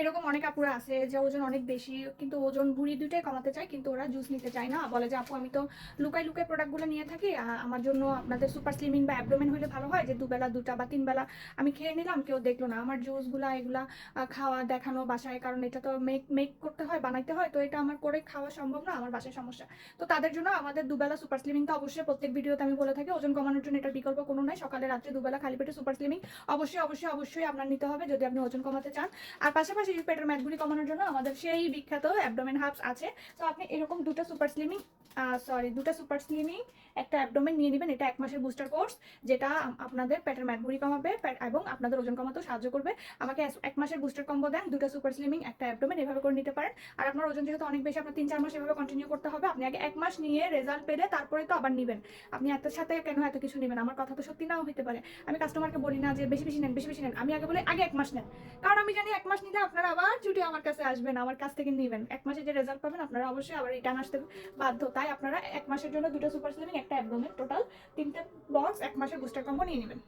এরকম অনেক আপুরা আছে যে ওজন অনেক বেশি, কিন্তু ওজন ভুঁড়ি দুইটাই কমাতে চায়, কিন্তু ওরা জুস নিতে চায় না। বলে যে আপু আমি তো লুকাই লুকাই প্রোডাক্টগুলো নিয়ে থাকি, আমার জন্য আপনাদের সুপার স্লিমিং বা অ্যাবডোমেন হলে ভালো হয়, যে দুবেলা দুটা বা তিন বেলা আমি খেয়ে নিলাম, কেউ দেখলো না আমার জুসগুলা এগুলা খাওয়া দেখানো বাসায়, কারণ এটা তো মেক মেক করতে হয়, বানাইতে হয়, তো এটা আমার করে খাওয়া সম্ভব না, আমার বাসায় সমস্যা। তো তাদের জন্য আমাদের দুবেলা সুপার স্লিমিংটা অবশ্যই প্রত্যেক ভিডিওতে আমি বলে থাকি, ওজন কমানোর জন্য এটার বিকল্প কোনো নাই। সকালে রাত্রে দুবেলা খালি পেটে সুপার স্লিমিং অবশ্যই অবশ্যই অবশ্যই আপনার নিতে হবে যদি আপনি ওজন কমাতে চান। আর পাশাপাশি পেটের ম্যাটগুলি কমানোর জন্য আমাদের সেই বিখ্যাত অ্যাবডোমেন হাবস আছে। তো আপনি এরকম দুটো সুপার স্লিমিং একটা অ্যাবডোমেন নিয়ে নেবেন। এটা 1 মাসের বুস্টার কোর্স, যেটা আপনাদের পেটের ম্যাটগুলি কমাবে এবং আপনাদের ওজন কমাতেও সাহায্য করবে। আমাকে 1 মাসের বুস্টার কম্বো দেন, দুটো সুপার স্লিমিং একটা অ্যাবডোমেন, এভাবে করে নিতে পারেন। আর আপনার ওজন যেহেতু অনেক বেশি, আপনার 3-4 মাস এভাবে কন্টিনিউ করতে হবে। আপনি আগে 1 মাস নিয়ে রেজাল্ট পেলে তারপরে তো আবার নেবেন। আপনি এত সাথে কেন এত কিছু নেবেন? আমার কথা তো সত্যি নাও হতে পারে। আমি কাস্টমারকে বলি না যে বেশি বেশি নেন, বেশি বেশি নেন। আমি আগে বলি আগে 1 মাস নেন, কারণ আমি জানি 1 মাস নিলে আপনারা আবার ছুটি আমার কাছে আসবেন, আমার কাছ থেকে নেবেন। 1 মাসে যে রেজাল্ট পাবেন আপনারা অবশ্যই আবার রিটার্ন আসতে বাধ্য। তাই আপনারা 1 মাসের জন্য দুটো সুপার স্লিমিং একটা অ্যাবডোমেন, টোটাল 3টে বক্স 1 মাসের বুস্টার কম্বো নিয়ে নেবেন।